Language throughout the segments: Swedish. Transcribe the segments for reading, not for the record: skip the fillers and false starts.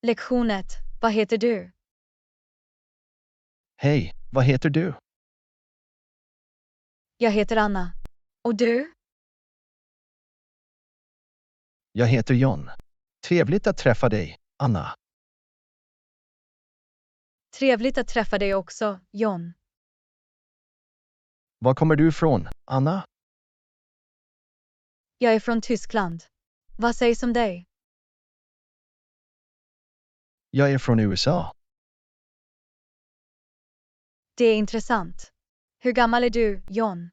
Lektion 1. Vad heter du? Hej, vad heter du? Jag heter Anna. Och du? Jag heter John. Trevligt att träffa dig, Anna. Trevligt att träffa dig också, John. Var kommer du ifrån, Anna? Jag är från Tyskland. Vad sägs om dig? Jag är från USA. Det är intressant. Hur gammal är du, John?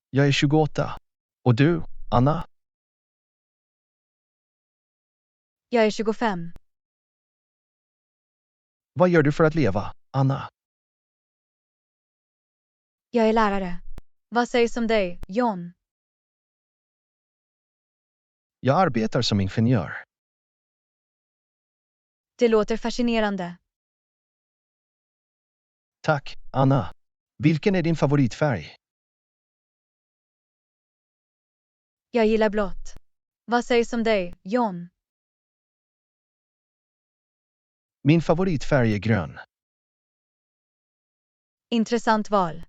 Jag är 28. Och du, Anna? Jag är 25. Vad gör du för att leva, Anna? Jag är lärare. Vad sägs om dig, John? Jag arbetar som ingenjör. Det låter fascinerande. Tack, Anna. Vilken är din favoritfärg? Jag gillar blått. Vad sägs om dig, John? Min favoritfärg är grön. Intressant val.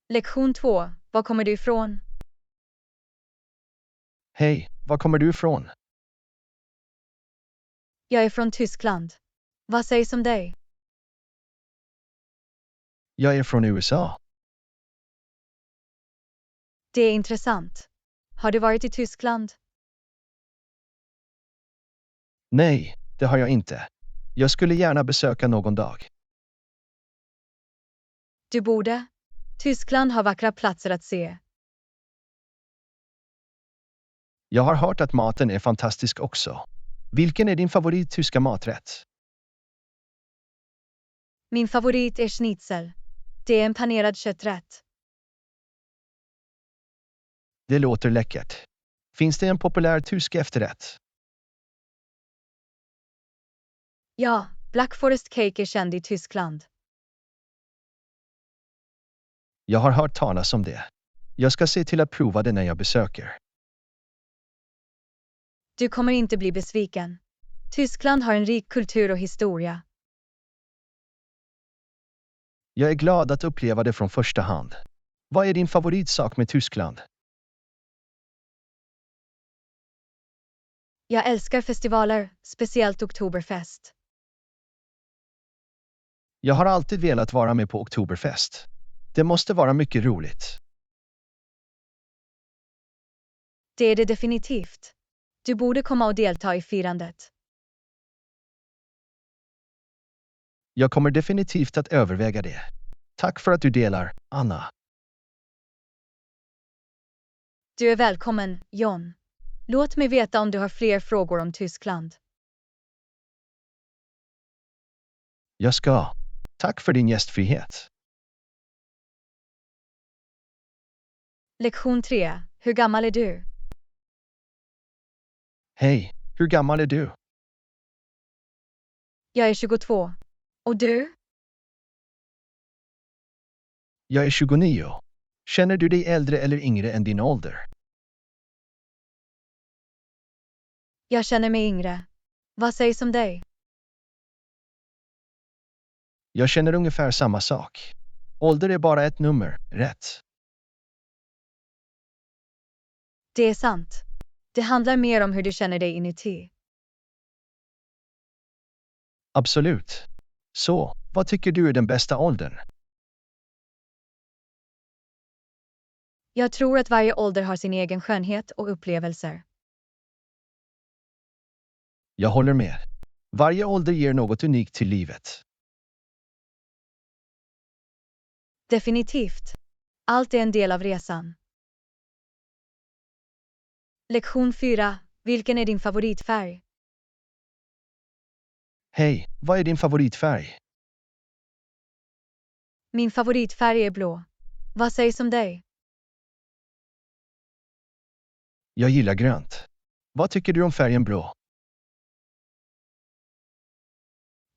Lektion 2. Var kommer du ifrån? Hej, var kommer du ifrån? Jag är från Tyskland. Vad sägs om dig? Jag är från USA. Det är intressant. Har du varit i Tyskland? Nej, det har jag inte. Jag skulle gärna besöka någon dag. Du borde. Tyskland har vackra platser att se. Jag har hört att maten är fantastisk också. Vilken är din favorit tyska maträtt? Min favorit är schnitzel. Det är en panerad kötträtt. Det låter läckert. Finns det en populär tysk efterrätt? Ja, Black Forest Cake är känd i Tyskland. Jag har hört talas om det. Jag ska se till att prova det när jag besöker. Du kommer inte bli besviken. Tyskland har en rik kultur och historia. Jag är glad att uppleva det från första hand. Vad är din favoritsak med Tyskland? Jag älskar festivaler, speciellt Oktoberfest. Jag har alltid velat vara med på Oktoberfest. Det måste vara mycket roligt. Det är det definitivt. Du borde komma och delta i firandet. Jag kommer definitivt att överväga det. Tack för att du delar, Anna. Du är välkommen, John. Låt mig veta om du har fler frågor om Tyskland. Jag ska. Tack för din gästfrihet. Lektion 3. Hur gammal är du? Hej, hur gammal är du? Jag är 22. Och du? Jag är 29. Känner du dig äldre eller yngre än din ålder? Jag känner mig yngre. Vad sägs om dig? Jag känner ungefär samma sak. Ålder är bara ett nummer, rätt? Det är sant. Det handlar mer om hur du känner dig inuti. Absolut. Så, vad tycker du är den bästa åldern? Jag tror att varje ålder har sin egen skönhet och upplevelser. Jag håller med. Varje ålder ger något unikt till livet. Definitivt. Allt är en del av resan. Lektion 4. Vilken är din favoritfärg? Hej, vad är din favoritfärg? Min favoritfärg är blå. Vad sägs om dig? Jag gillar grönt. Vad tycker du om färgen blå?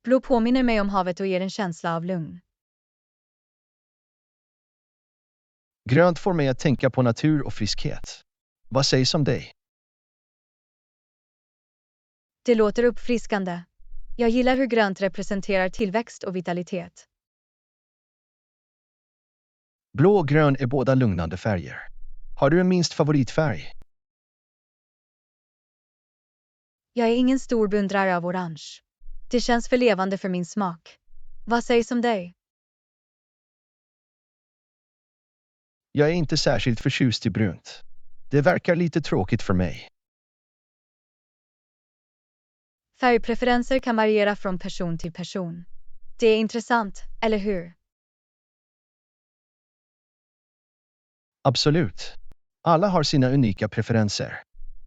Blå påminner mig om havet och ger en känsla av lugn. Grönt får mig att tänka på natur och friskhet. Vad sägs om dig? Det låter uppfriskande. Jag gillar hur grönt representerar tillväxt och vitalitet. Blå och grön är båda lugnande färger. Har du en minst favoritfärg? Jag är ingen stor beundrare av orange. Det känns för levande för min smak. Vad sägs om dig? Jag är inte särskilt förtjust i brunt. Det verkar lite tråkigt för mig. Färgpreferenser kan variera från person till person. Det är intressant, eller hur? Absolut. Alla har sina unika preferenser.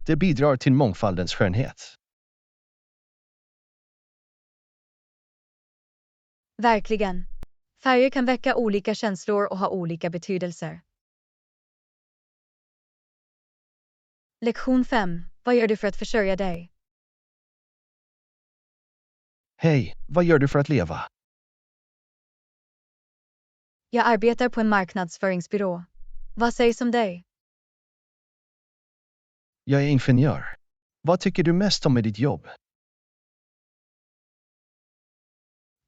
Det bidrar till mångfaldens skönhet. Verkligen. Färger kan väcka olika känslor och ha olika betydelser. Lektion 5. Vad gör du för att försörja dig? Hej, vad gör du för att leva? Jag arbetar på en marknadsföringsbyrå. Vad sägs om dig? Jag är ingenjör. Vad tycker du mest om med ditt jobb?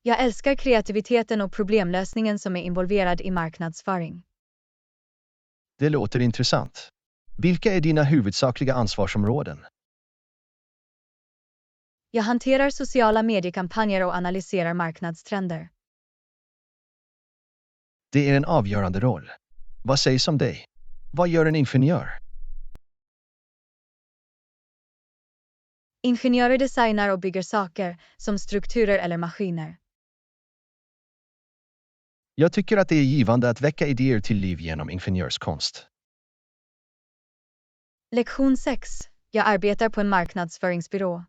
Jag älskar kreativiteten och problemlösningen som är involverad i marknadsföring. Det låter intressant. Vilka är dina huvudsakliga ansvarsområden? Jag hanterar sociala mediekampanjer och analyserar marknadstrender. Det är en avgörande roll. Vad sägs om dig? Vad gör en ingenjör? Ingenjörer designar och bygger saker, som strukturer eller maskiner. Jag tycker att det är givande att väcka idéer till liv genom ingenjörskonst. Lektion 6. Jag arbetar på en marknadsföringsbyrå.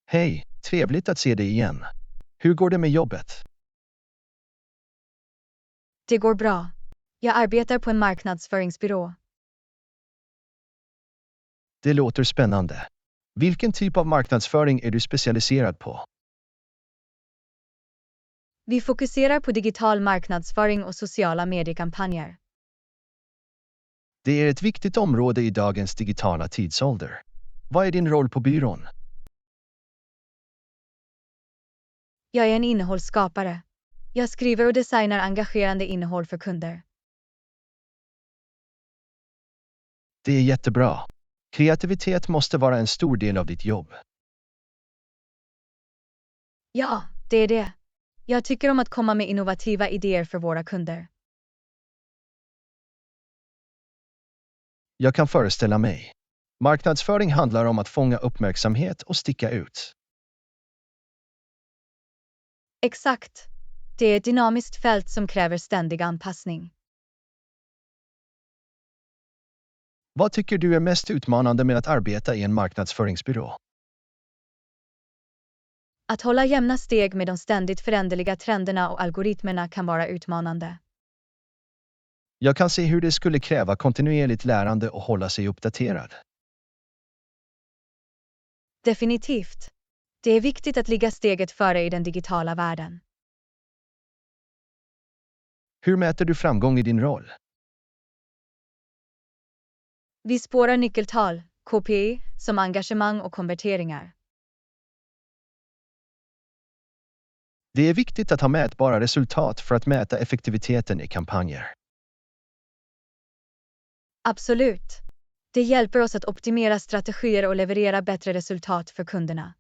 Hej, trevligt att se dig igen. Hur går det med jobbet? Det går bra. Jag arbetar på en marknadsföringsbyrå. Det låter spännande. Vilken typ av marknadsföring är du specialiserad på? Vi fokuserar på digital marknadsföring och sociala mediekampanjer. Det är ett viktigt område i dagens digitala tidsålder. Vad är din roll på byrån? Jag är en innehållsskapare. Jag skriver och designar engagerande innehåll för kunder. Det är jättebra. Kreativitet måste vara en stor del av ditt jobb. Ja, det är det. Jag tycker om att komma med innovativa idéer för våra kunder. Jag kan föreställa mig. Marknadsföring handlar om att fånga uppmärksamhet och sticka ut. Exakt. Det är ett dynamiskt fält som kräver ständig anpassning. Vad tycker du är mest utmanande med att arbeta i en marknadsföringsbyrå? Att hålla jämna steg med de ständigt föränderliga trenderna och algoritmerna kan vara utmanande. Jag kan se hur det skulle kräva kontinuerligt lärande och hålla sig uppdaterad. Definitivt. Det är viktigt att ligga steget före i den digitala världen. Hur mäter du framgång i din roll? Vi spårar nyckeltal, KPI, som engagemang och konverteringar. Det är viktigt att ha mätbara resultat för att mäta effektiviteten i kampanjer. Absolut. Det hjälper oss att optimera strategier och leverera bättre resultat för kunderna.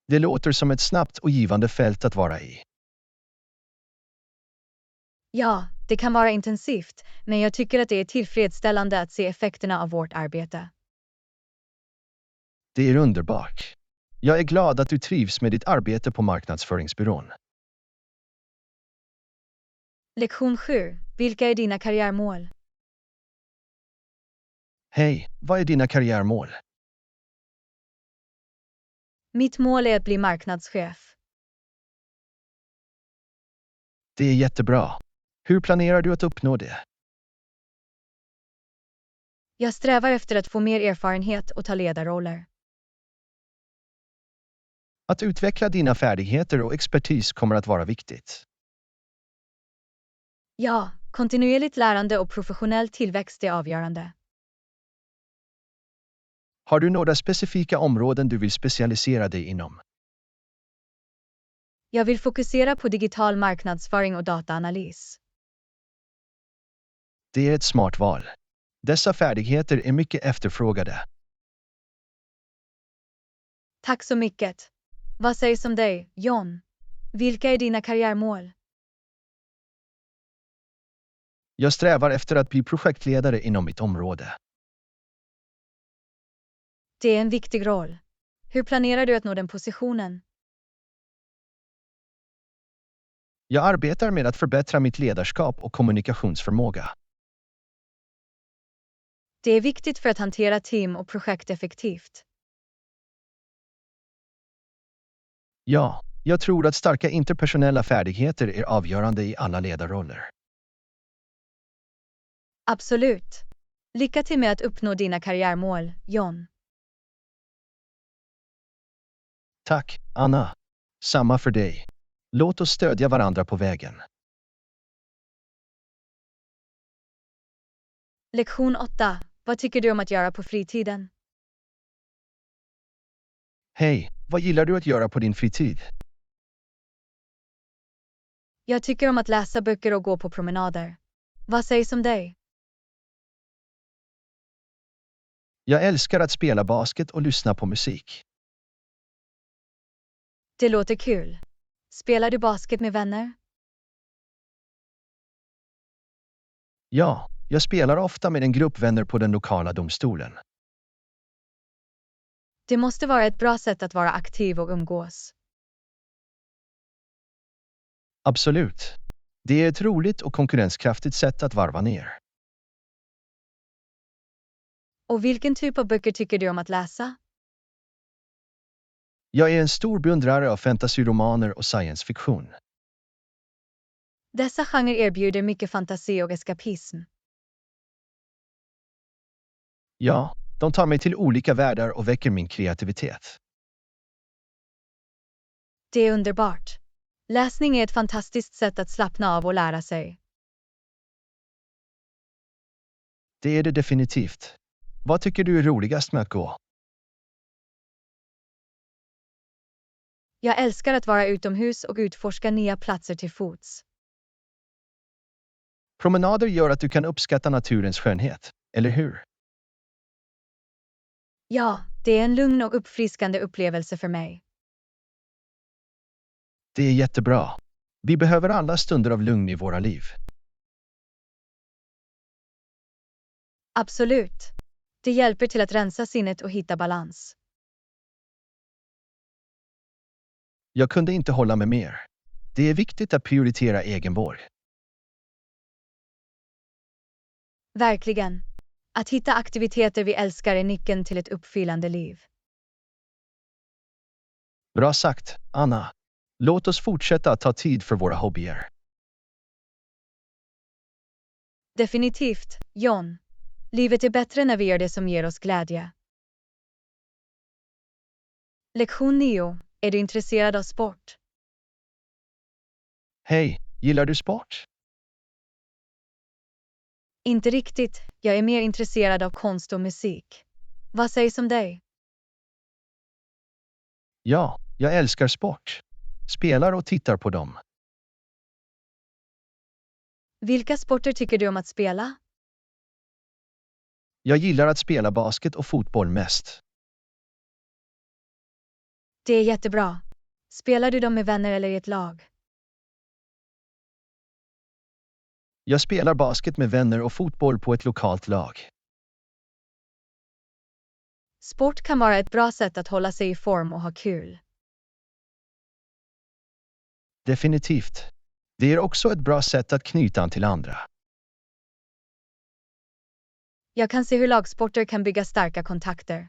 Det låter som ett snabbt och givande fält att vara i. Ja, det kan vara intensivt, men jag tycker att det är tillfredsställande att se effekterna av vårt arbete. Det är underbart. Jag är glad att du trivs med ditt arbete på marknadsföringsbyrån. Lektion 7. Vilka är dina karriärmål? Hej, vad är dina karriärmål? Mitt mål är att bli marknadschef. Det är jättebra. Hur planerar du att uppnå det? Jag strävar efter att få mer erfarenhet och ta ledarroller. Att utveckla dina färdigheter och expertis kommer att vara viktigt. Ja, kontinuerligt lärande och professionell tillväxt är avgörande. Har du några specifika områden du vill specialisera dig inom? Jag vill fokusera på digital marknadsföring och dataanalys. Det är ett smart val. Dessa färdigheter är mycket efterfrågade. Tack så mycket. Vad sägs om dig, John? Vilka är dina karriärmål? Jag strävar efter att bli projektledare inom mitt område. Det är en viktig roll. Hur planerar du att nå den positionen? Jag arbetar med att förbättra mitt ledarskap och kommunikationsförmåga. Det är viktigt för att hantera team och projekt effektivt. Ja, jag tror att starka interpersonella färdigheter är avgörande i alla ledarroller. Absolut. Lycka till med att uppnå dina karriärmål, John. Tack, Anna. Samma för dig. Låt oss stödja varandra på vägen. Lektion 8. Vad tycker du om att göra på fritiden? Hej, vad gillar du att göra på din fritid? Jag tycker om att läsa böcker och gå på promenader. Vad sägs om dig? Jag älskar att spela basket och lyssna på musik. Det låter kul. Spelar du basket med vänner? Ja, jag spelar ofta med en grupp vänner på den lokala domstolen. Det måste vara ett bra sätt att vara aktiv och umgås. Absolut. Det är ett roligt och konkurrenskraftigt sätt att varva ner. Och vilken typ av böcker tycker du om att läsa? Jag är en stor beundrare av fantasyromaner och science fiction. Dessa genrer erbjuder mycket fantasi och eskapism. Ja, de tar mig till olika världar och väcker min kreativitet. Det är underbart. Läsning är ett fantastiskt sätt att slappna av och lära sig. Det är det definitivt. Vad tycker du är roligast med att gå? Jag älskar att vara utomhus och utforska nya platser till fots. Promenader gör att du kan uppskatta naturens skönhet, eller hur? Ja, det är en lugn och uppfriskande upplevelse för mig. Det är jättebra. Vi behöver alla stunder av lugn i våra liv. Absolut. Det hjälper till att rensa sinnet och hitta balans. Jag kunde inte hålla med mer. Det är viktigt att prioritera egenvård. Verkligen. Att hitta aktiviteter vi älskar är nyckeln till ett uppfyllande liv. Bra sagt, Anna. Låt oss fortsätta att ta tid för våra hobbyer. Definitivt, John. Livet är bättre när vi gör det som ger oss glädje. Lektion 9. Är du intresserad av sport? Hej, gillar du sport? Inte riktigt, jag är mer intresserad av konst och musik. Vad sägs om dig? Ja, jag älskar sport. Spelar och tittar på dem. Vilka sporter tycker du om att spela? Jag gillar att spela basket och fotboll mest. Det är jättebra. Spelar du dem med vänner eller i ett lag? Jag spelar basket med vänner och fotboll på ett lokalt lag. Sport kan vara ett bra sätt att hålla sig i form och ha kul. Definitivt. Det är också ett bra sätt att knyta an till andra. Jag kan se hur lagsporter kan bygga starka kontakter.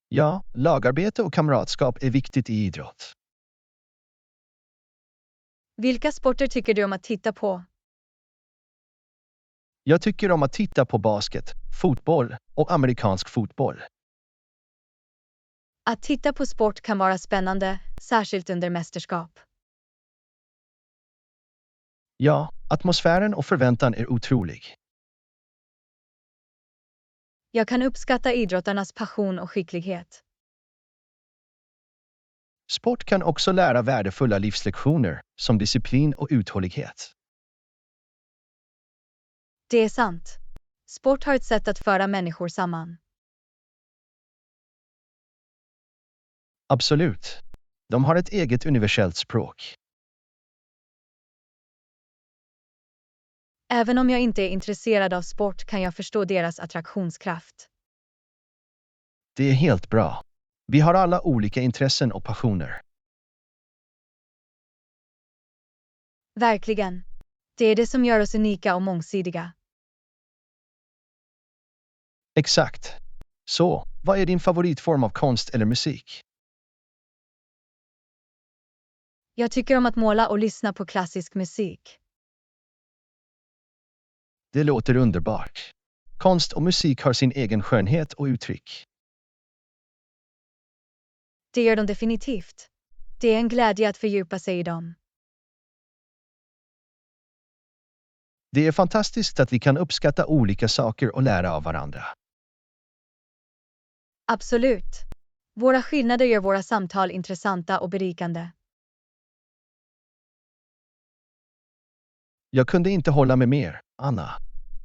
Ja, lagarbete och kamratskap är viktigt i idrott. Vilka sporter tycker du om att titta på? Jag tycker om att titta på basket, fotboll och amerikansk fotboll. Att titta på sport kan vara spännande, särskilt under mästerskap. Ja, atmosfären och förväntan är otrolig. Jag kan uppskatta idrottarnas passion och skicklighet. Sport kan också lära värdefulla livslektioner som disciplin och uthållighet. Det är sant. Sport har ett sätt att föra människor samman. Absolut. De har ett eget universellt språk. Även om jag inte är intresserad av sport kan jag förstå deras attraktionskraft. Det är helt bra. Vi har alla olika intressen och passioner. Verkligen. Det är det som gör oss unika och mångsidiga. Exakt. Så, vad är din favoritform av konst eller musik? Jag tycker om att måla och lyssna på klassisk musik. Det låter underbart. Konst och musik har sin egen skönhet och uttryck. Det gör de definitivt. Det är en glädje att fördjupa sig i dem. Det är fantastiskt att vi kan uppskatta olika saker och lära av varandra. Absolut. Våra skillnader gör våra samtal intressanta och berikande. Jag kunde inte hålla med mer, Anna.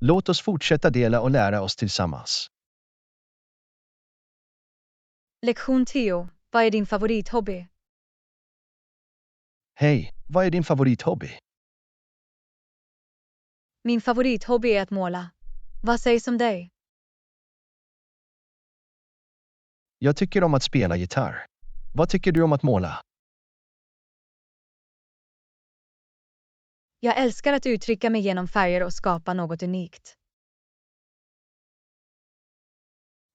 Låt oss fortsätta dela och lära oss tillsammans. Lektion 10. Vad är din favorithobby? Hej, vad är din favorithobby? Min favorithobby är att måla. Vad sägs om dig? Jag tycker om att spela gitarr. Vad tycker du om att måla? Jag älskar att uttrycka mig genom färger och skapa något unikt.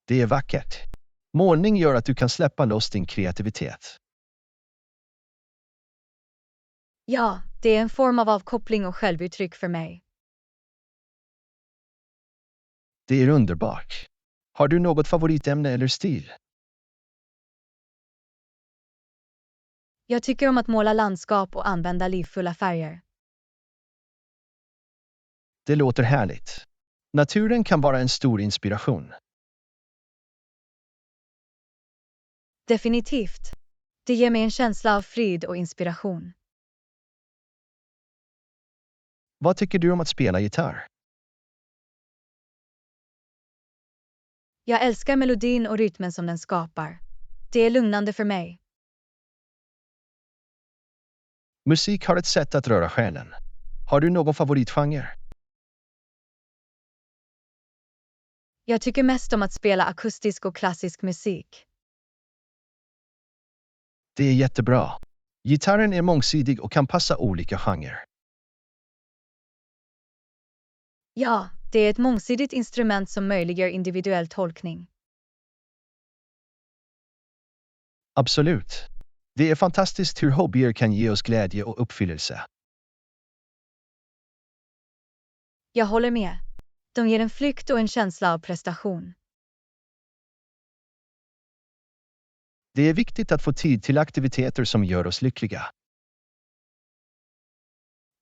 Det är vackert. Målning gör att du kan släppa loss din kreativitet. Ja, det är en form av avkoppling och självuttryck för mig. Det är underbart. Har du något favoritämne eller stil? Jag tycker om att måla landskap och använda livfulla färger. Det låter härligt. Naturen kan vara en stor inspiration. Definitivt. Det ger mig en känsla av frid och inspiration. Vad tycker du om att spela gitarr? Jag älskar melodin och rytmen som den skapar. Det är lugnande för mig. Musik har ett sätt att röra själen. Har du någon favoritgenre? Jag tycker mest om att spela akustisk och klassisk musik. Det är jättebra. Gitarren är mångsidig och kan passa olika genrer. Ja, det är ett mångsidigt instrument som möjliggör individuell tolkning. Absolut. Det är fantastiskt hur hobbyer kan ge oss glädje och uppfyllelse. Jag håller med. De ger en flykt och en känsla av prestation. Det är viktigt att få tid till aktiviteter som gör oss lyckliga.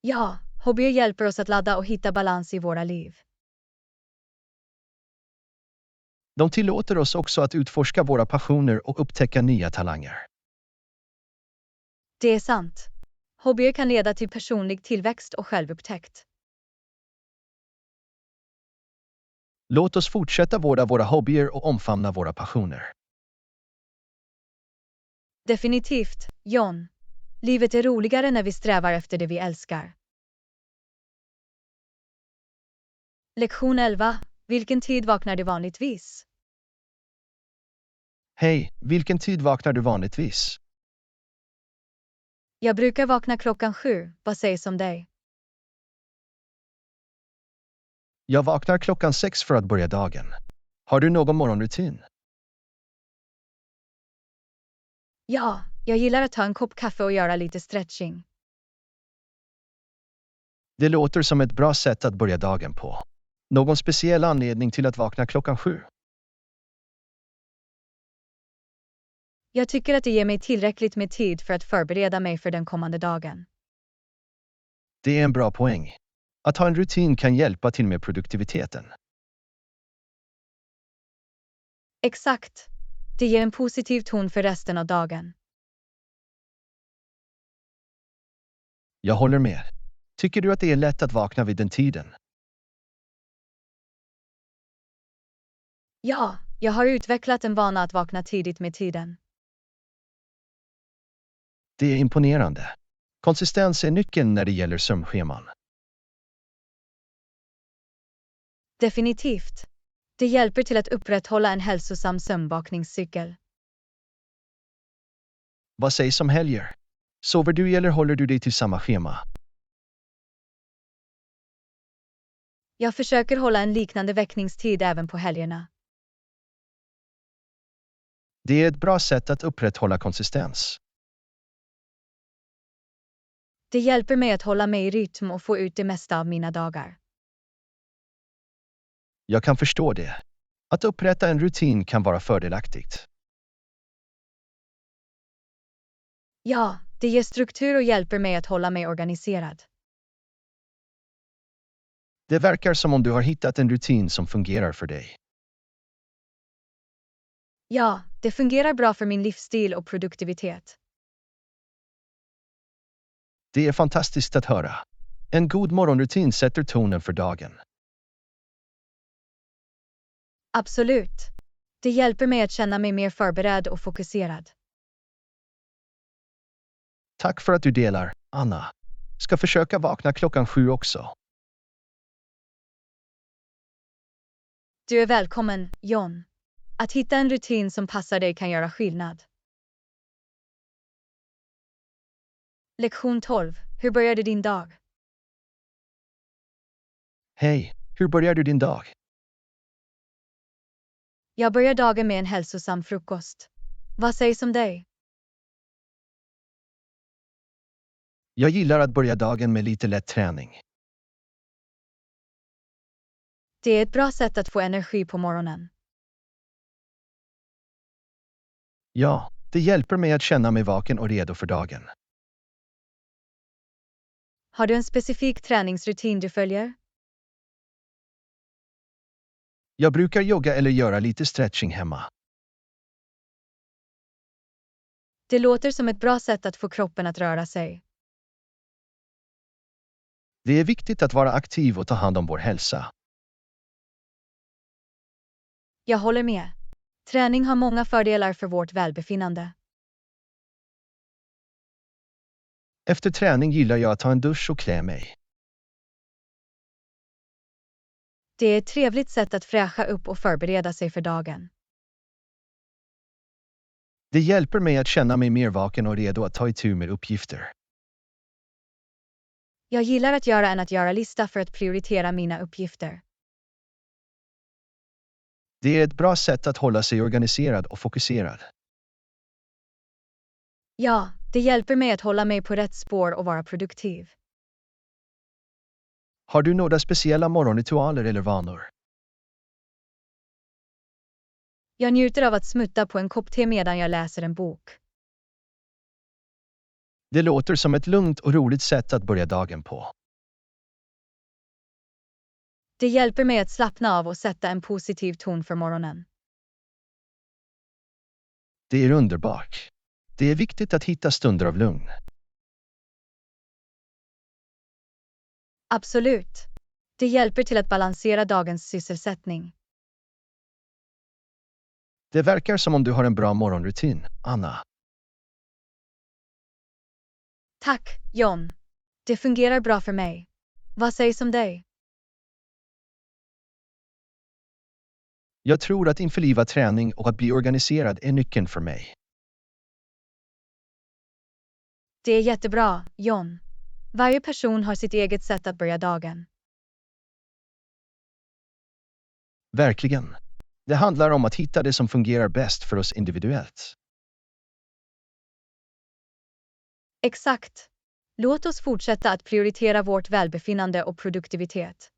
Ja, hobbyer hjälper oss att ladda och hitta balans i våra liv. De tillåter oss också att utforska våra passioner och upptäcka nya talanger. Det är sant. Hobbyer kan leda till personlig tillväxt och självupptäckt. Låt oss fortsätta vårda våra hobbyer och omfamna våra passioner. Definitivt, John. Livet är roligare när vi strävar efter det vi älskar. Lektion 11. Vilken tid vaknar du vanligtvis? Hej, vilken tid vaknar du vanligtvis? Jag brukar vakna klockan 7. Vad sägs om dig? Jag vaknar klockan 6 för att börja dagen. Har du någon morgonrutin? Ja, jag gillar att ta en kopp kaffe och göra lite stretching. Det låter som ett bra sätt att börja dagen på. Någon speciell anledning till att vakna klockan 7? Jag tycker att det ger mig tillräckligt med tid för att förbereda mig för den kommande dagen. Det är en bra poäng. Att ha en rutin kan hjälpa till med produktiviteten. Exakt. Det ger en positiv ton för resten av dagen. Jag håller med. Tycker du att det är lätt att vakna vid den tiden? Ja, jag har utvecklat en vana att vakna tidigt med tiden. Det är imponerande. Konsistens är nyckeln när det gäller sömnscheman. Definitivt. Det hjälper till att upprätthålla en hälsosam sömnvakningscykel. Vad sägs om helger? Sover du eller håller du dig till samma schema? Jag försöker hålla en liknande väckningstid även på helgerna. Det är ett bra sätt att upprätthålla konsistens. Det hjälper mig att hålla mig i rytm och få ut det mesta av mina dagar. Jag kan förstå det. Att upprätta en rutin kan vara fördelaktigt. Ja, det ger struktur och hjälper mig att hålla mig organiserad. Det verkar som om du har hittat en rutin som fungerar för dig. Ja, det fungerar bra för min livsstil och produktivitet. Det är fantastiskt att höra. En god morgonrutin sätter tonen för dagen. Absolut. Det hjälper mig att känna mig mer förberedd och fokuserad. Tack för att du delar, Anna. Ska försöka vakna klockan 7 också. Du är välkommen, John. Att hitta en rutin som passar dig kan göra skillnad. Lektion 12. Hur började din dag? Hej, hur börjar du din dag? Jag börjar dagen med en hälsosam frukost. Vad sägs om dig? Jag gillar att börja dagen med lite lätt träning. Det är ett bra sätt att få energi på morgonen. Ja, det hjälper mig att känna mig vaken och redo för dagen. Har du en specifik träningsrutin du följer? Jag brukar jogga eller göra lite stretching hemma. Det låter som ett bra sätt att få kroppen att röra sig. Det är viktigt att vara aktiv och ta hand om vår hälsa. Jag håller med. Träning har många fördelar för vårt välbefinnande. Efter träning gillar jag att ta en dusch och klä mig. Det är ett trevligt sätt att fräscha upp och förbereda sig för dagen. Det hjälper mig att känna mig mer vaken och redo att ta itu med uppgifter. Jag gillar att göra en att-göra-lista för att prioritera mina uppgifter. Det är ett bra sätt att hålla sig organiserad och fokuserad. Ja, det hjälper mig att hålla mig på rätt spår och vara produktiv. Har du några speciella morgonritualer eller vanor? Jag njuter av att smutta på en kopp te medan jag läser en bok. Det låter som ett lugnt och roligt sätt att börja dagen på. Det hjälper mig att slappna av och sätta en positiv ton för morgonen. Det är underbart. Det är viktigt att hitta stunder av lugn. Absolut. Det hjälper till att balansera dagens sysselsättning. Det verkar som om du har en bra morgonrutin, Anna. Tack, John. Det fungerar bra för mig. Vad sägs om dig? Jag tror att införliva träning och att bli organiserad är nyckeln för mig. Det är jättebra, John. Varje person har sitt eget sätt att börja dagen. Verkligen. Det handlar om att hitta det som fungerar bäst för oss individuellt. Exakt. Låt oss fortsätta att prioritera vårt välbefinnande och produktivitet.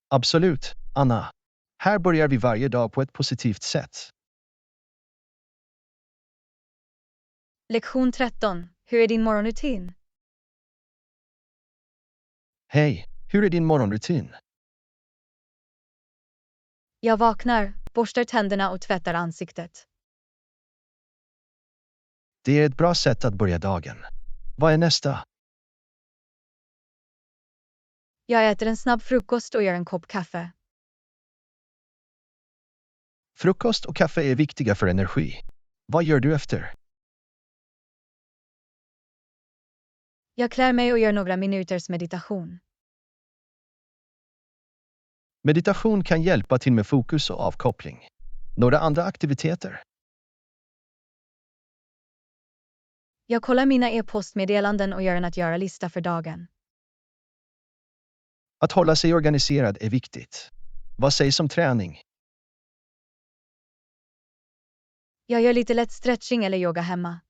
Absolut, Anna. Här börjar vi varje dag på ett positivt sätt. Lektion 13. Hur är din morgonrutin? Hej, hur är din morgonrutin? Jag vaknar, borstar tänderna och tvättar ansiktet. Det är ett bra sätt att börja dagen. Vad är nästa? Jag äter en snabb frukost och gör en kopp kaffe. Frukost och kaffe är viktiga för energi. Vad gör du efter? Jag klär mig och gör några minuters meditation. Meditation kan hjälpa till med fokus och avkoppling. Några andra aktiviteter? Jag kollar mina e-postmeddelanden och gör en att göra-lista för dagen. Att hålla sig organiserad är viktigt. Vad sägs om träning? Jag gör lite lätt stretching eller yoga hemma.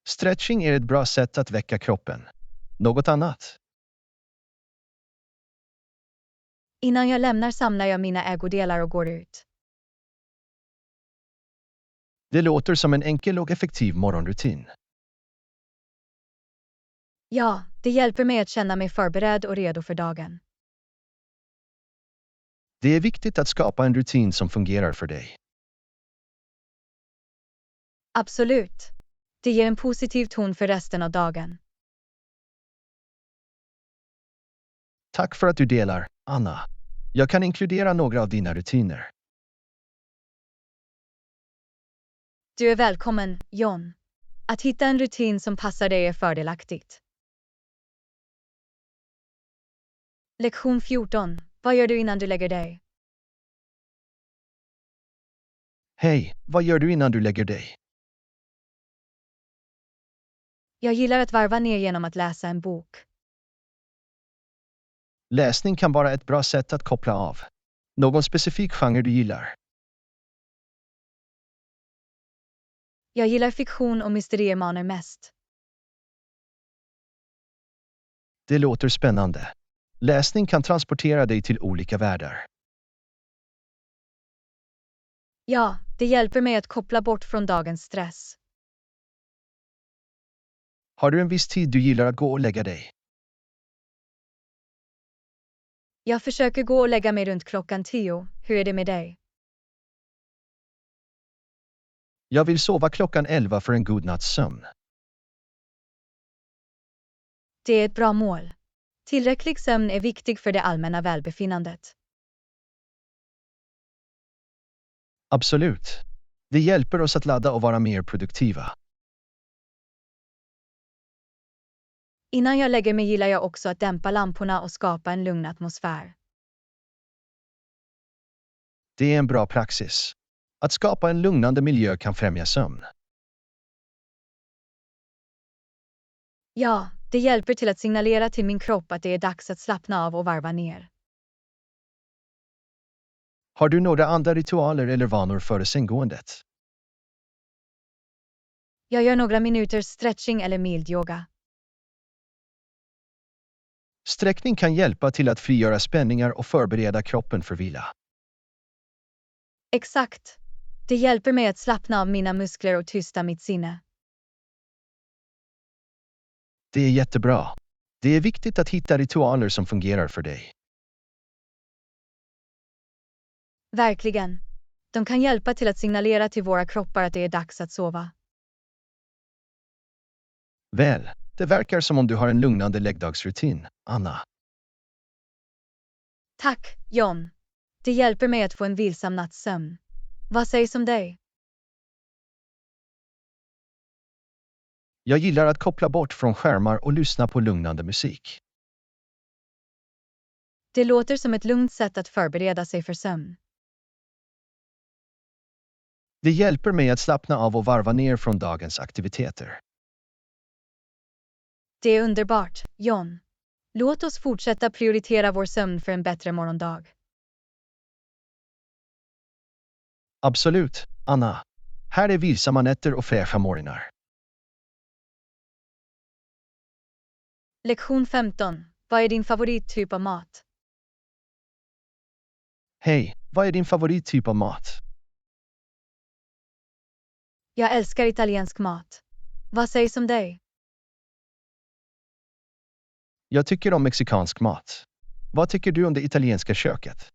Stretching är ett bra sätt att väcka kroppen. Något annat? Innan jag lämnar samlar jag mina ägodelar och går ut. Det låter som en enkel och effektiv morgonrutin. Ja, det hjälper mig att känna mig förberedd och redo för dagen. Det är viktigt att skapa en rutin som fungerar för dig. Absolut. Det ger en positiv ton för resten av dagen. Tack för att du delar, Anna. Jag kan inkludera några av dina rutiner. Du är välkommen, John. Att hitta en rutin som passar dig är fördelaktigt. Lektion 14. Vad gör du innan du lägger dig? Hej, vad gör du innan du lägger dig? Jag gillar att varva ner genom att läsa en bok. Läsning kan vara ett bra sätt att koppla av. Någon specifik genre du gillar? Jag gillar fiktion och mysteriemaner mest. Det låter spännande. Läsning kan transportera dig till olika världar. Ja, det hjälper mig att koppla bort från dagens stress. Har du en viss tid du gillar att gå och lägga dig? Jag försöker gå och lägga mig runt klockan 10. Hur är det med dig? Jag vill sova klockan 11 för en god natts sömn. Det är ett bra mål. Tillräcklig sömn är viktig för det allmänna välbefinnandet. Absolut. Det hjälper oss att ladda och vara mer produktiva. Innan jag lägger mig gillar jag också att dämpa lamporna och skapa en lugn atmosfär. Det är en bra praxis. Att skapa en lugnande miljö kan främja sömn. Ja, det hjälper till att signalera till min kropp att det är dags att slappna av och varva ner. Har du några andra ritualer eller vanor före sänggåendet? Jag gör några minuters stretching eller mild yoga. Sträckning kan hjälpa till att frigöra spänningar och förbereda kroppen för vila. Exakt. Det hjälper mig att slappna av mina muskler och tysta mitt sinne. Det är jättebra. Det är viktigt att hitta ritualer som fungerar för dig. Verkligen. De kan hjälpa till att signalera till våra kroppar att det är dags att sova. Väl, det verkar som om du har en lugnande läggdagsrutin, Anna. Tack, John. Det hjälper mig att få en vilsam nattsömn. Vad sägs om dig? Jag gillar att koppla bort från skärmar och lyssna på lugnande musik. Det låter som ett lugnt sätt att förbereda sig för sömn. Det hjälper mig att slappna av och varva ner från dagens aktiviteter. Det är underbart, John. Låt oss fortsätta prioritera vår sömn för en bättre morgondag. Absolut, Anna. Här är vilsamma nätter och fräscha morgnar. Lektion 15. Vad är din favorittyp av mat? Hej, vad är din favorittyp av mat? Jag älskar italiensk mat. Vad sägs om dig? Jag tycker om mexikansk mat. Vad tycker du om det italienska köket?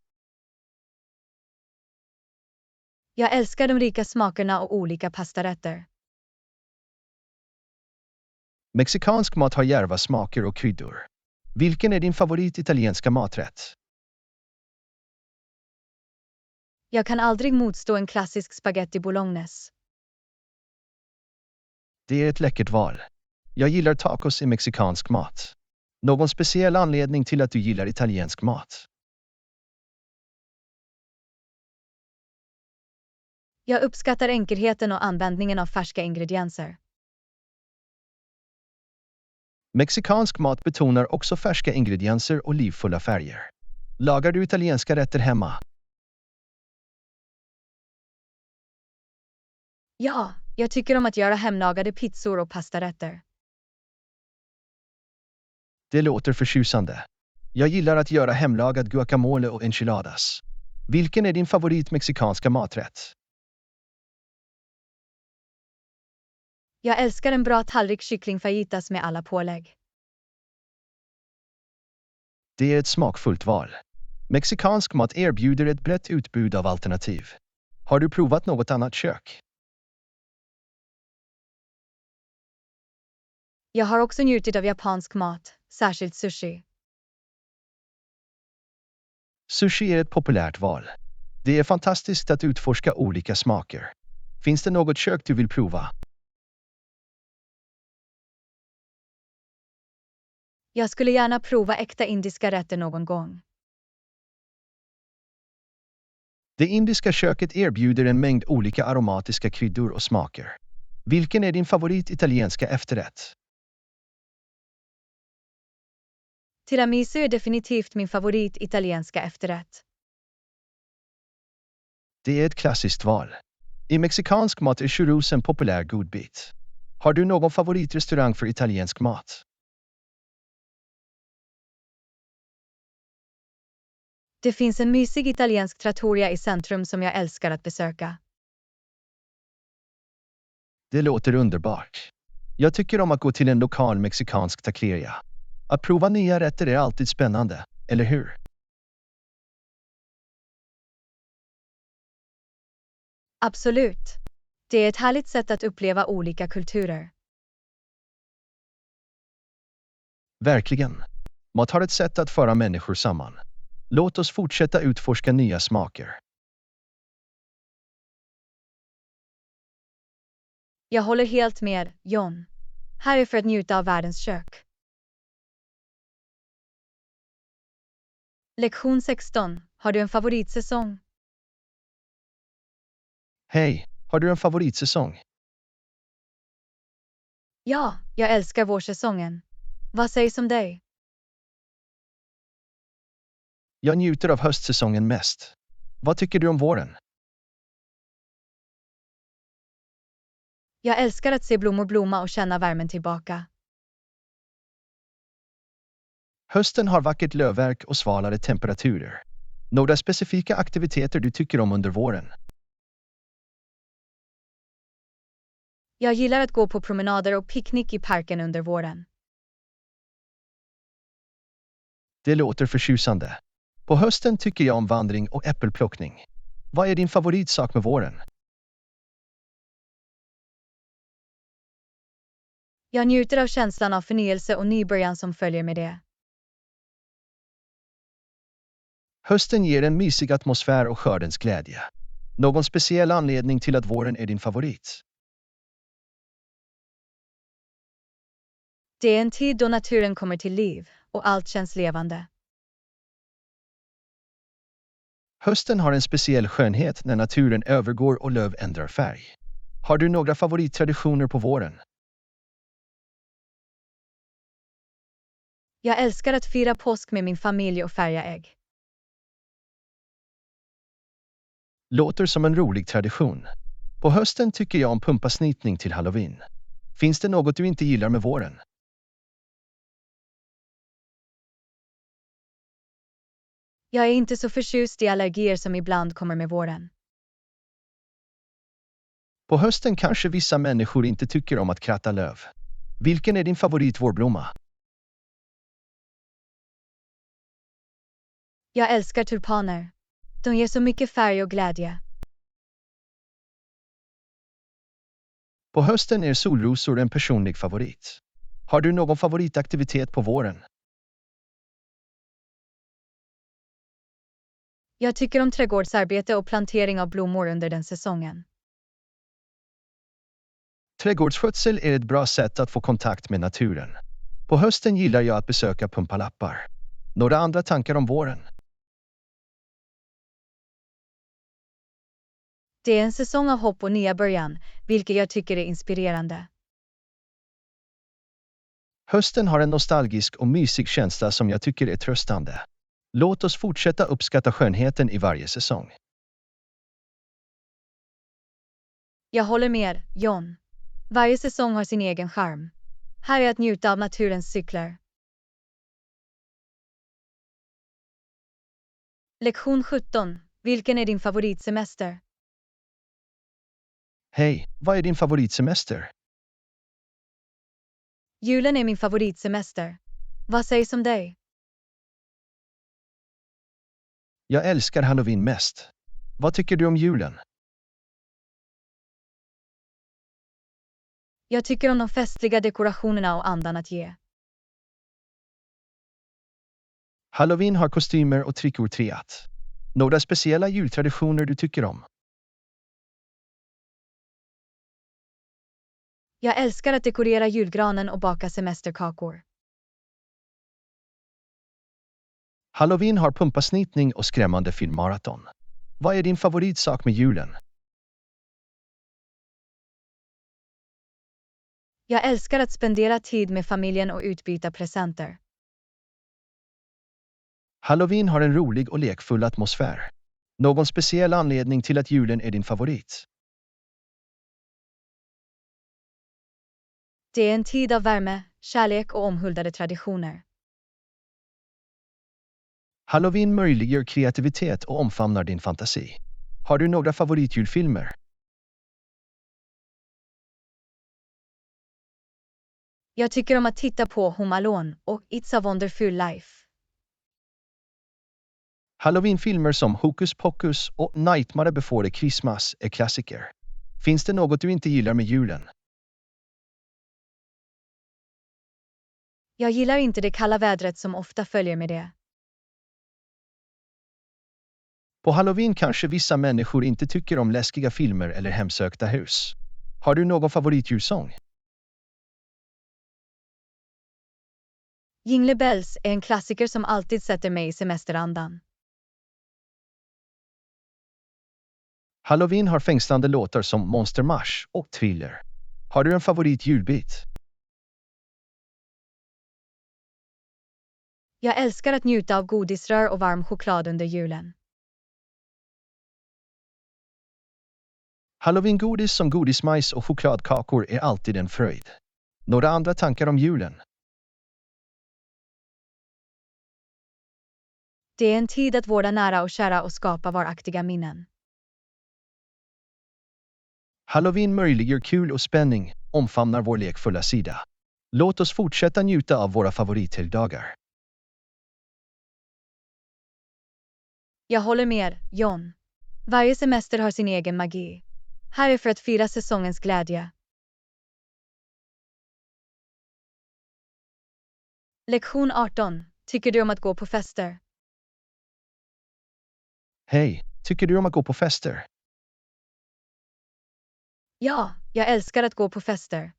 Jag älskar de rika smakerna och olika pastarätter. Mexikansk mat har djärva smaker och kryddor. Vilken är din favorit italienska maträtt? Jag kan aldrig motstå en klassisk spaghetti bolognese. Det är ett läckert val. Jag gillar tacos i mexikansk mat. Någon speciell anledning till att du gillar italiensk mat? Jag uppskattar enkelheten och användningen av färska ingredienser. Mexikansk mat betonar också färska ingredienser och livfulla färger. Lagar du italienska rätter hemma? Ja, jag tycker om att göra hemlagade pizzor och pastarätter. Det låter förtjusande. Jag gillar att göra hemlagad guacamole och enchiladas. Vilken är din favorit mexikanska maträtt? Jag älskar en bra tallrik kyckling fajitas med alla pålägg. Det är ett smakfullt val. Mexikansk mat erbjuder ett brett utbud av alternativ. Har du provat något annat kök? Jag har också njutit av japansk mat, särskilt sushi. Sushi är ett populärt val. Det är fantastiskt att utforska olika smaker. Finns det något kök du vill prova? Jag skulle gärna prova äkta indiska rätter någon gång. Det indiska köket erbjuder en mängd olika aromatiska kryddor och smaker. Vilken är din favorit italienska efterrätt? Tiramisu är definitivt min favorit italienska efterrätt. Det är ett klassiskt val. I mexikansk mat är churros en populär godbit. Har du någon favoritrestaurang för italiensk mat? Det finns en mysig italiensk trattoria i centrum som jag älskar att besöka. Det låter underbart. Jag tycker om att gå till en lokal mexikansk taqueria. Att prova nya rätter är alltid spännande, eller hur? Absolut. Det är ett härligt sätt att uppleva olika kulturer. Verkligen. Mat har ett sätt att föra människor samman. Låt oss fortsätta utforska nya smaker. Jag håller helt med, John. Här är för att njuta av världens kök. Lektion 16. Har du en favoritsäsong? Hej, har du en favoritsäsong? Ja, jag älskar vårsäsongen. Vad sägs om dig? Jag njuter av höstsäsongen mest. Vad tycker du om våren? Jag älskar att se blommor blomma och känna värmen tillbaka. Hösten har vackert lövverk och svalare temperaturer. Några specifika aktiviteter du tycker om under våren? Jag gillar att gå på promenader och picknick i parken under våren. Det låter förtjusande. På hösten tycker jag om vandring och äppelplockning. Vad är din favoritsak med våren? Jag njuter av känslan av förnyelse och nybörjan som följer med det. Hösten ger en mysig atmosfär och skördens glädje. Någon speciell anledning till att våren är din favorit? Det är en tid då naturen kommer till liv och allt känns levande. Hösten har en speciell skönhet när naturen övergår och löv ändrar färg. Har du några favorittraditioner på våren? Jag älskar att fira påsk med min familj och färga ägg. Låter som en rolig tradition. På hösten tycker jag om pumpasnitning till Halloween. Finns det något du inte gillar med våren? Jag är inte så förtjust i allergier som ibland kommer med våren. På hösten kanske vissa människor inte tycker om att kratta löv. Vilken är din favoritvårblomma? Jag älskar tulpaner. De ger så mycket färg och glädje. På hösten är solrosor en personlig favorit. Har du någon favoritaktivitet på våren? Jag tycker om trädgårdsarbete och plantering av blommor under den säsongen. Trädgårdsskötsel är ett bra sätt att få kontakt med naturen. På hösten gillar jag att besöka pumpalappar. Några andra tankar om våren? Det är en säsong av hopp och nya början, vilket jag tycker är inspirerande. Hösten har en nostalgisk och mysig känsla som jag tycker är tröstande. Låt oss fortsätta uppskatta skönheten i varje säsong. Jag håller med, John. Varje säsong har sin egen charm. Här är att njuta av naturens cykler. Lektion 17. Vilken är din favoritsemester? Hej, vad är din favoritsemester? Julen är min favoritsemester. Vad sägs om dig? Jag älskar Halloween mest. Vad tycker du om julen? Jag tycker om de festliga dekorationerna och andan att ge. Halloween har kostymer och trick or treat. Några speciella jultraditioner du tycker om? Jag älskar att dekorera julgranen och baka semesterkakor. Halloween har pumpasnittning och skrämmande filmmaraton. Vad är din favoritsak med julen? Jag älskar att spendera tid med familjen och utbyta presenter. Halloween har en rolig och lekfull atmosfär. Någon speciell anledning till att julen är din favorit? Det är en tid av värme, kärlek och omhuldade traditioner. Halloween möjliggör kreativitet och omfamnar din fantasi. Har du några favoritjulfilmer? Jag tycker om att titta på Home Alone och It's a Wonderful Life. Halloweenfilmer som Hocus Pocus och Nightmare Before Christmas är klassiker. Finns det något du inte gillar med julen? Jag gillar inte det kalla vädret som ofta följer med det. På Halloween kanske vissa människor inte tycker om läskiga filmer eller hemsökta hus. Har du någon favoritjulsång? Jingle Bells är en klassiker som alltid sätter mig i semesterandan. Halloween har fängslande låtar som Monster Mash och Thriller. Har du en favoritjulbit? Jag älskar att njuta av godisrör och varm choklad under julen. Halloweengodis som godismajs och chokladkakor är alltid en fröjd. Några andra tankar om julen? Det är en tid att vårda nära och kära och skapa varaktiga minnen. Halloween möjliggör kul och spänning, omfamnar vår lekfulla sida. Låt oss fortsätta njuta av våra favorithelgdagar. Jag håller med, John. Varje semester har sin egen magi. Här är för att fira säsongens glädje. Lektion 18. Tycker du om att gå på fester? Hej, tycker du om att gå på fester? Ja, jag älskar att gå på fester.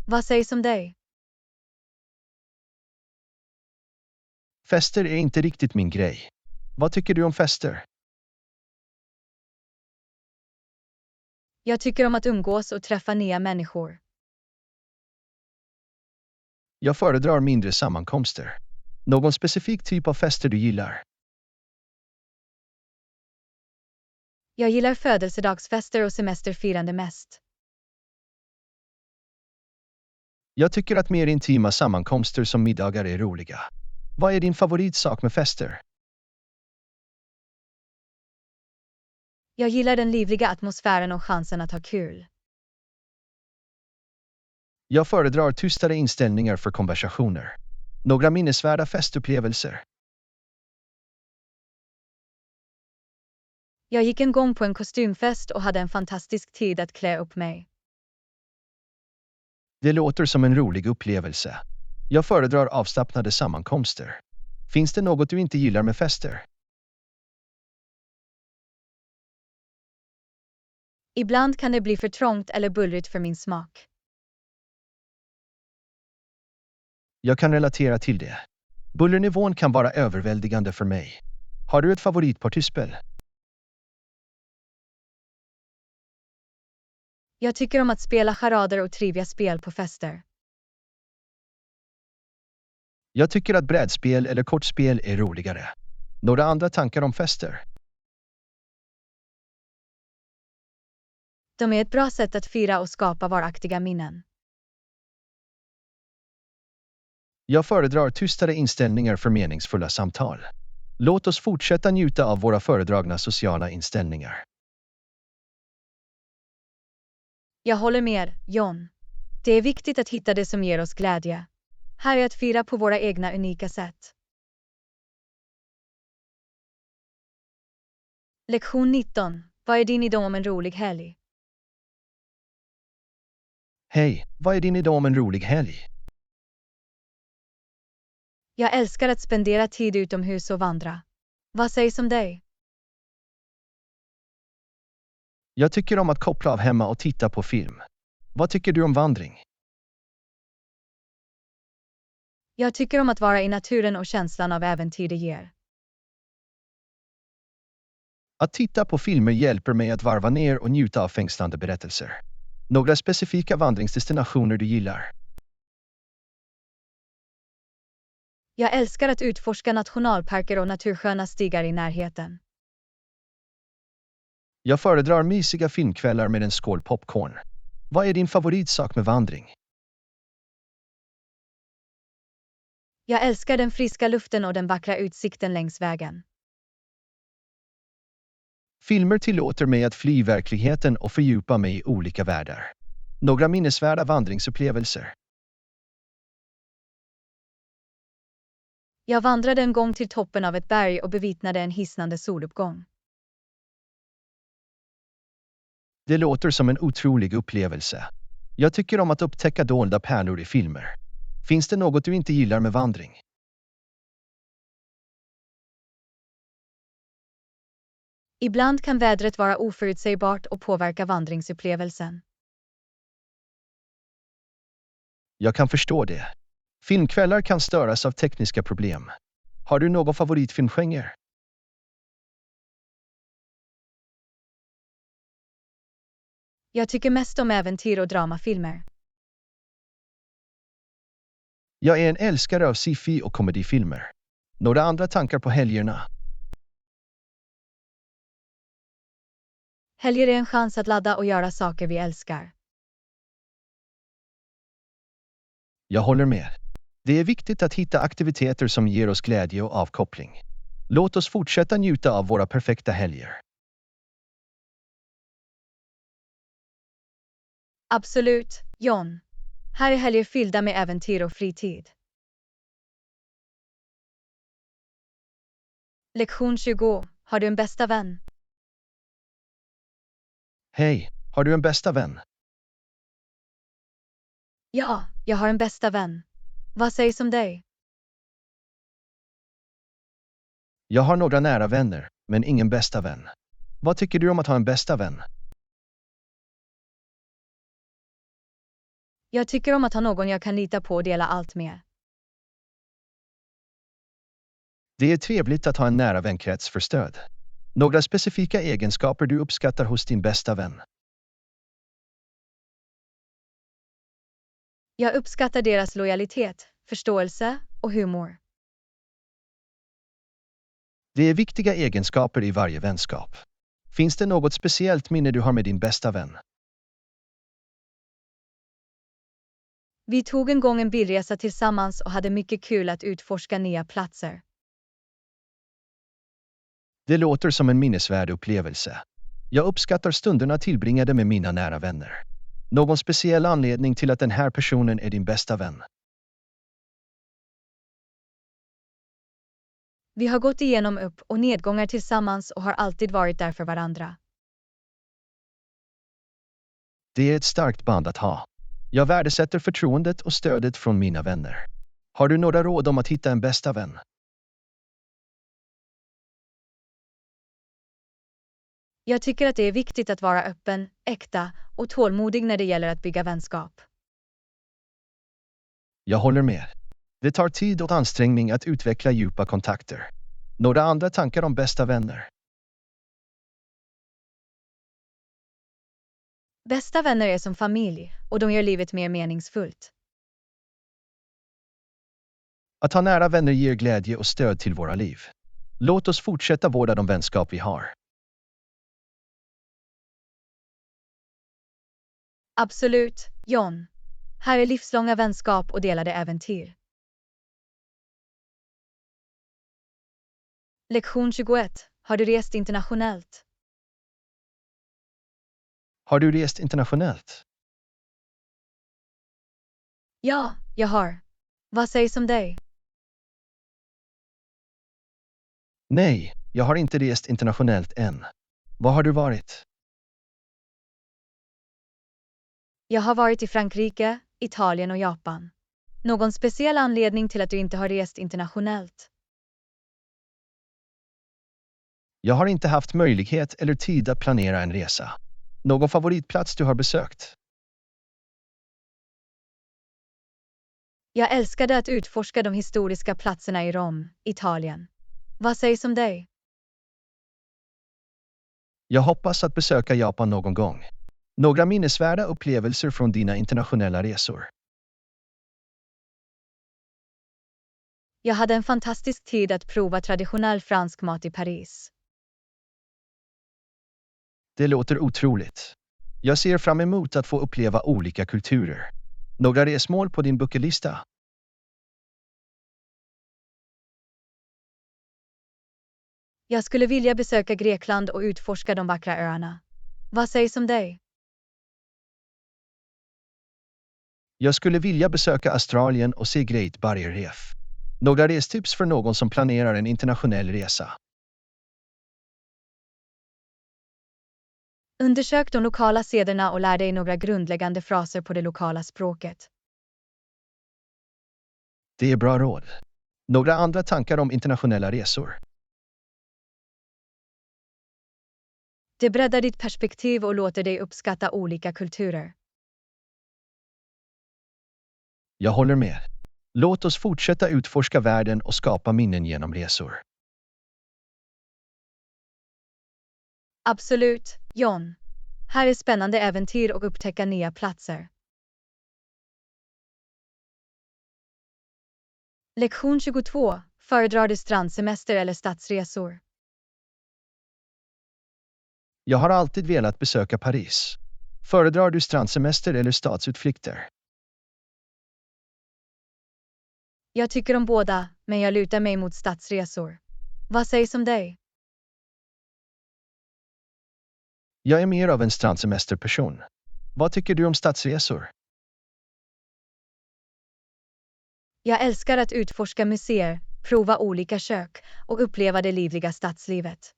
Vad sägs om dig? Fester är inte riktigt min grej. Vad tycker du om fester? Jag tycker om att umgås och träffa nya människor. Jag föredrar mindre sammankomster. Någon specifik typ av fester du gillar? Jag gillar födelsedagsfester och semesterfirande mest. Jag tycker att mer intima sammankomster som middagar är roliga. Vad är din favoritsak med fester? Jag gillar den livliga atmosfären och chansen att ha kul. Jag föredrar tystare inställningar för konversationer. Några minnesvärda festupplevelser? Jag gick en gång på en kostymfest och hade en fantastisk tid att klä upp mig. Det låter som en rolig upplevelse. Jag föredrar avslappnade sammankomster. Finns det något du inte gillar med fester? Ibland kan det bli för trångt eller bullrigt för min smak. Jag kan relatera till det. Bullernivån kan vara överväldigande för mig. Har du ett favoritpartyspel? Jag tycker om att spela charader och trivia-spel på fester. Jag tycker att brädspel eller kortspel är roligare. Några andra tankar om fester? De är ett bra sätt att fira och skapa varaktiga minnen. Jag föredrar tystare inställningar för meningsfulla samtal. Låt oss fortsätta njuta av våra föredragna sociala inställningar. Jag håller med, John. Det är viktigt att hitta det som ger oss glädje. Här är att fira på våra egna unika sätt. Lektion 19. Vad är din idé om en rolig helg? Hej, vad är din idé om en rolig helg? Jag älskar att spendera tid utomhus och vandra. Vad sägs om dig? Jag tycker om att koppla av hemma och titta på film. Vad tycker du om vandring? Jag tycker om att vara i naturen och känslan av äventyr det ger. Att titta på filmer hjälper mig att varva ner och njuta av fängslande berättelser. Några specifika vandringsdestinationer du gillar? Jag älskar att utforska nationalparker och natursköna stigar i närheten. Jag föredrar mysiga filmkvällar med en skål popcorn. Vad är din favoritsak med vandring? Jag älskar den friska luften och den vackra utsikten längs vägen. Filmer tillåter mig att fly verkligheten och fördjupa mig i olika världar. Några minnesvärda vandringsupplevelser. Jag vandrade en gång till toppen av ett berg och bevittnade en hisnande soluppgång. Det låter som en otrolig upplevelse. Jag tycker om att upptäcka dolda pärlor i filmer. Finns det något du inte gillar med vandring? Ibland kan vädret vara oförutsägbart och påverka vandringsupplevelsen. Jag kan förstå det. Filmkvällar kan störas av tekniska problem. Har du någon favoritfilmgenre? Jag tycker mest om äventyr och dramafilmer. Jag är en älskare av sci-fi och komedifilmer. Några andra tankar på helgerna? Helger är en chans att ladda och göra saker vi älskar. Jag håller med. Det är viktigt att hitta aktiviteter som ger oss glädje och avkoppling. Låt oss fortsätta njuta av våra perfekta helger. Absolut, John. Här är helger fyllda med äventyr och fritid. Lektion 20. Har du en bästa vän? Hej, har du en bästa vän? Ja, jag har en bästa vän. Vad sägs om dig? Jag har några nära vänner, men ingen bästa vän. Vad tycker du om att ha en bästa vän? Jag tycker om att ha någon jag kan lita på och dela allt med. Det är trevligt att ha en nära vänkrets för stöd. Några specifika egenskaper du uppskattar hos din bästa vän? Jag uppskattar deras lojalitet, förståelse och humor. Det är viktiga egenskaper i varje vänskap. Finns det något speciellt minne du har med din bästa vän? Vi tog en gång en bilresa tillsammans och hade mycket kul att utforska nya platser. Det låter som en minnesvärd upplevelse. Jag uppskattar stunderna tillbringade med mina nära vänner. Någon speciell anledning till att den här personen är din bästa vän? Vi har gått igenom upp- och nedgångar tillsammans och har alltid varit där för varandra. Det är ett starkt band att ha. Jag värdesätter förtroendet och stödet från mina vänner. Har du några råd om att hitta en bästa vän? Jag tycker att det är viktigt att vara öppen, äkta och tålmodig när det gäller att bygga vänskap. Jag håller med. Det tar tid och ansträngning att utveckla djupa kontakter. Några andra tankar om bästa vänner? Bästa vänner är som familj och de gör livet mer meningsfullt. Att ha nära vänner ger glädje och stöd till våra liv. Låt oss fortsätta vårda de vänskap vi har. Absolut, John. Här är livslånga vänskap och delade äventyr. Lektion 21. Har du rest internationellt? Har du rest internationellt? Ja, jag har. Vad sägs om dig? Nej, jag har inte rest internationellt än. Var har du varit? Jag har varit i Frankrike, Italien och Japan. Någon speciell anledning till att du inte har rest internationellt? Jag har inte haft möjlighet eller tid att planera en resa. Någon favoritplats du har besökt? Jag älskade att utforska de historiska platserna i Rom, Italien. Vad sägs om dig? Jag hoppas att besöka Japan någon gång. Några minnesvärda upplevelser från dina internationella resor. Jag hade en fantastisk tid att prova traditionell fransk mat i Paris. Det låter otroligt. Jag ser fram emot att få uppleva olika kulturer. Några resmål på din bucketlista? Jag skulle vilja besöka Grekland och utforska de vackra öarna. Vad sägs om dig? Jag skulle vilja besöka Australien och se Great Barrier Reef. Några restips för någon som planerar en internationell resa. Undersök de lokala sederna och lär dig några grundläggande fraser på det lokala språket. Det är bra råd. Några andra tankar om internationella resor? Det breddar ditt perspektiv och låter dig uppskatta olika kulturer. Jag håller med. Låt oss fortsätta utforska världen och skapa minnen genom resor. Absolut, John. Här är spännande äventyr och upptäcka nya platser. Lektion 22. Föredrar du strandsemester eller stadsresor? Jag har alltid velat besöka Paris. Föredrar du strandsemester eller stadsutflykter? Jag tycker om båda, men jag lutar mig mot stadsresor. Vad sägs om dig? Jag är mer av en strandsemesterperson. Vad tycker du om stadsresor? Jag älskar att utforska museer, prova olika kök och uppleva det livliga stadslivet.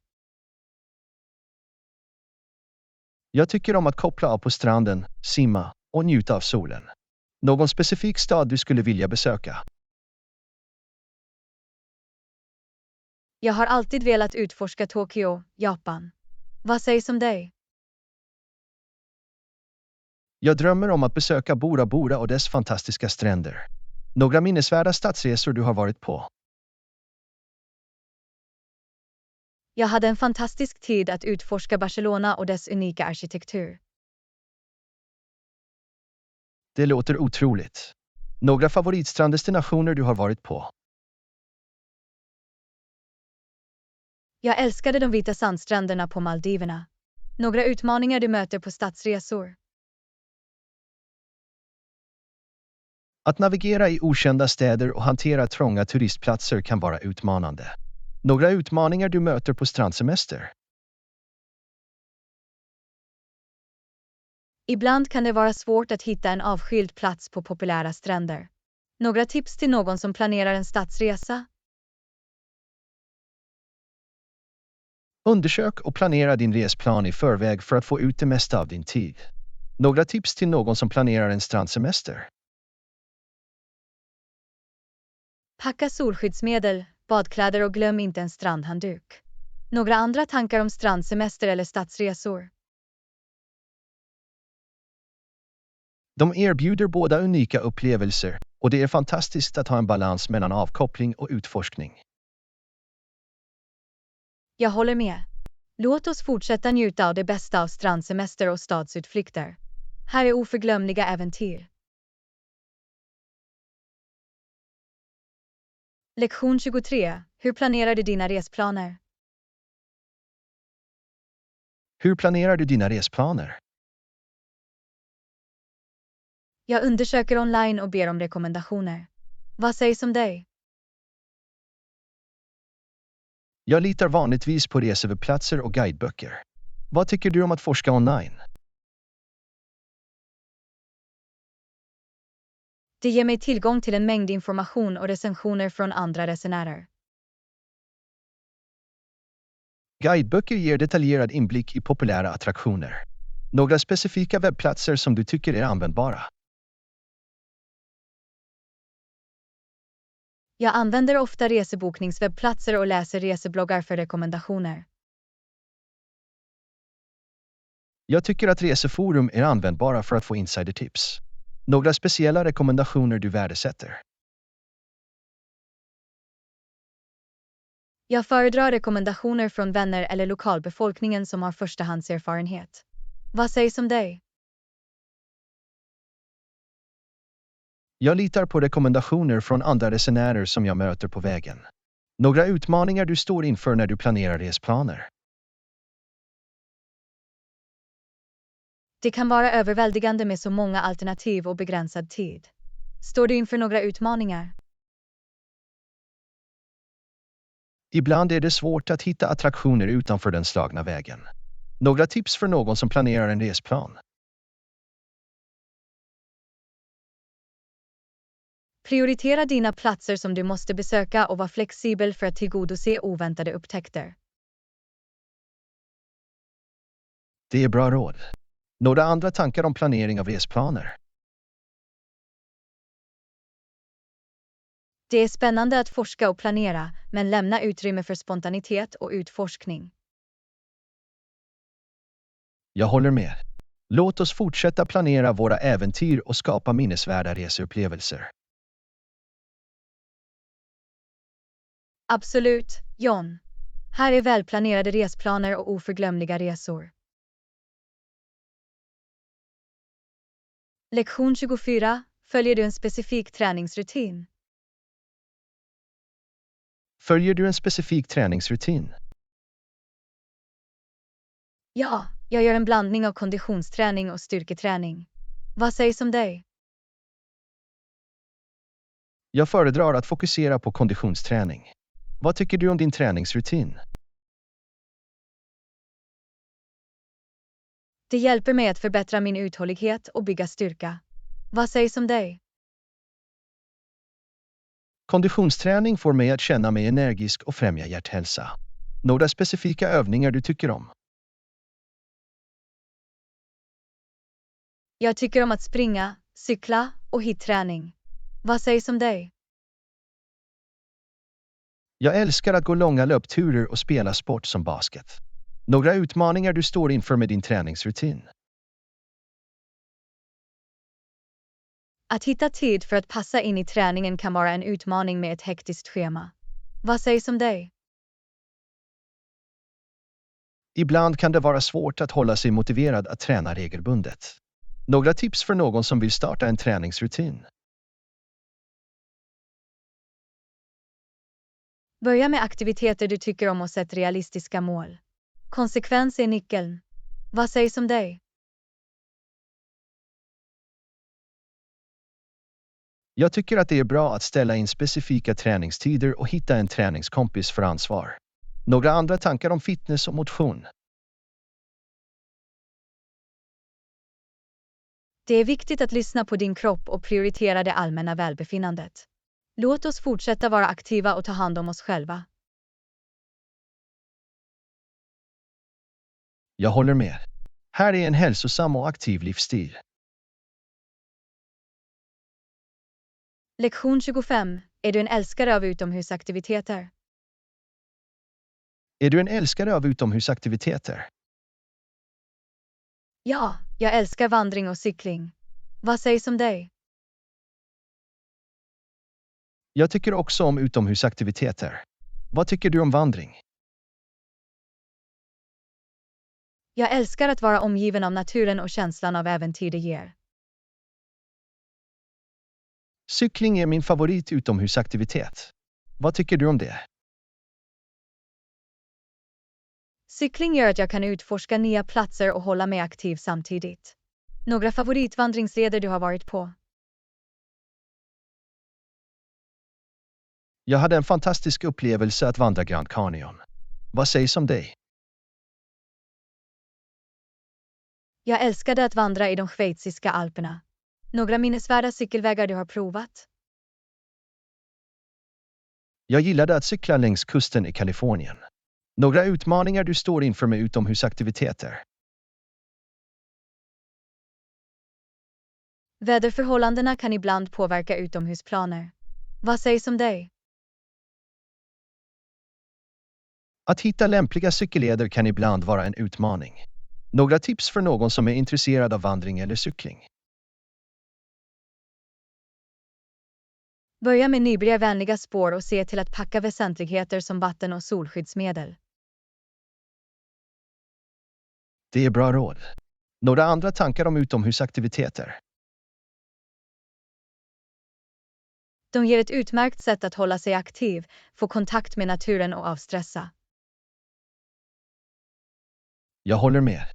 Jag tycker om att koppla av på stranden, simma och njuta av solen. Någon specifik stad du skulle vilja besöka? Jag har alltid velat utforska Tokyo, Japan. Vad sägs om dig? Jag drömmer om att besöka Bora Bora och dess fantastiska stränder. Några minnesvärda stadsresor du har varit på? Jag hade en fantastisk tid att utforska Barcelona och dess unika arkitektur. Det låter otroligt. Några favoritstranddestinationer du har varit på? Jag älskade de vita sandstränderna på Maldiverna. Några utmaningar du möter på stadsresor. Att navigera i okända städer och hantera trånga turistplatser kan vara utmanande. Några utmaningar du möter på strandsemester? Ibland kan det vara svårt att hitta en avskild plats på populära stränder. Några tips till någon som planerar en stadsresa? Undersök och planera din resplan i förväg för att få ut det mesta av din tid. Några tips till någon som planerar en strandsemester. Packa solskyddsmedel, badkläder och glöm inte en strandhandduk. Några andra tankar om strandsemester eller stadsresor? De erbjuder båda unika upplevelser och det är fantastiskt att ha en balans mellan avkoppling och utforskning. Jag håller med. Låt oss fortsätta njuta av det bästa av strandsemester och stadsutflykter. Här är oförglömliga äventyr. Lektion 23. Hur planerar du dina resplaner? Hur planerar du dina resplaner? Jag undersöker online och ber om rekommendationer. Vad sägs om dig? Jag litar vanligtvis på resewebbplatser och guideböcker. Vad tycker du om att forska online? Det ger mig tillgång till en mängd information och recensioner från andra resenärer. Guideböcker ger detaljerad inblick i populära attraktioner. Några specifika webbplatser som du tycker är användbara. Jag använder ofta resebokningswebbplatser och läser resebloggar för rekommendationer. Jag tycker att reseforum är användbara för att få insidertips. Några speciella rekommendationer du värdesätter. Jag föredrar rekommendationer från vänner eller lokalbefolkningen som har förstahandserfarenhet. Vad sägs om dig? Jag litar på rekommendationer från andra resenärer som jag möter på vägen. Några utmaningar du står inför när du planerar resplaner. Det kan vara överväldigande med så många alternativ och begränsad tid. Står du inför några utmaningar? Ibland är det svårt att hitta attraktioner utanför den slagna vägen. Några tips för någon som planerar en resplan. Prioritera dina platser som du måste besöka och var flexibel för att tillgodose oväntade upptäckter. Det är bra råd. Några andra tankar om planering av resplaner? Det är spännande att forska och planera, men lämna utrymme för spontanitet och utforskning. Jag håller med. Låt oss fortsätta planera våra äventyr och skapa minnesvärda reseupplevelser. Absolut, John. Här är välplanerade resplaner och oförglömliga resor. Lektion 24. Följer du en specifik träningsrutin? Följer du en specifik träningsrutin? Ja, jag gör en blandning av konditionsträning och styrketräning. Vad sägs om dig? Jag föredrar att fokusera på konditionsträning. Vad tycker du om din träningsrutin? Det hjälper mig att förbättra min uthållighet och bygga styrka. Vad sägs om dig? Konditionsträning får mig att känna mig energisk och främja hjärthälsa. Några specifika övningar du tycker om? Jag tycker om att springa, cykla och hitträning. Vad sägs om dig? Jag älskar att gå långa löpturer och spela sport som basket. Några utmaningar du står inför med din träningsrutin? Att hitta tid för att passa in i träningen kan vara en utmaning med ett hektiskt schema. Vad sägs om dig? Ibland kan det vara svårt att hålla sig motiverad att träna regelbundet. Några tips för någon som vill starta en träningsrutin? Börja med aktiviteter du tycker om och sätt realistiska mål. Konsekvens är nyckeln. Vad sägs om dig? Jag tycker att det är bra att ställa in specifika träningstider och hitta en träningskompis för ansvar. Några andra tankar om fitness och motion? Det är viktigt att lyssna på din kropp och prioritera det allmänna välbefinnandet. Låt oss fortsätta vara aktiva och ta hand om oss själva. Jag håller med. Här är en hälsosam och aktiv livsstil. Lektion 25. Är du en älskare av utomhusaktiviteter? Är du en älskare av utomhusaktiviteter? Ja, jag älskar vandring och cykling. Vad sägs om dig? Jag tycker också om utomhusaktiviteter. Vad tycker du om vandring? Jag älskar att vara omgiven av naturen och känslan av äventyr det ger. Cykling är min favorit utomhusaktivitet. Vad tycker du om det? Cykling gör att jag kan utforska nya platser och hålla mig aktiv samtidigt. Några favoritvandringsleder du har varit på? Jag hade en fantastisk upplevelse att vandra Grand Canyon. Vad sägs om dig? Jag älskade att vandra i de schweiziska alperna. Några minnesvärda cykelvägar du har provat? Jag gillade att cykla längs kusten i Kalifornien. Några utmaningar du står inför med utomhusaktiviteter? Väderförhållandena kan ibland påverka utomhusplaner. Vad sägs om dig? Att hitta lämpliga cykelleder kan ibland vara en utmaning. Några tips för någon som är intresserad av vandring eller cykling? Börja med nybörjarvänliga spår och se till att packa väsentligheter som vatten och solskyddsmedel. Det är bra råd. Några andra tankar om utomhusaktiviteter? De ger ett utmärkt sätt att hålla sig aktiv, få kontakt med naturen och avstressa. Jag håller med.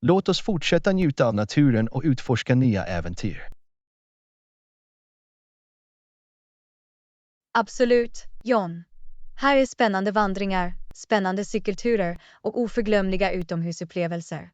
Låt oss fortsätta njuta av naturen och utforska nya äventyr. Absolut, John. Här är spännande vandringar, spännande cykelturer och oförglömliga utomhusupplevelser.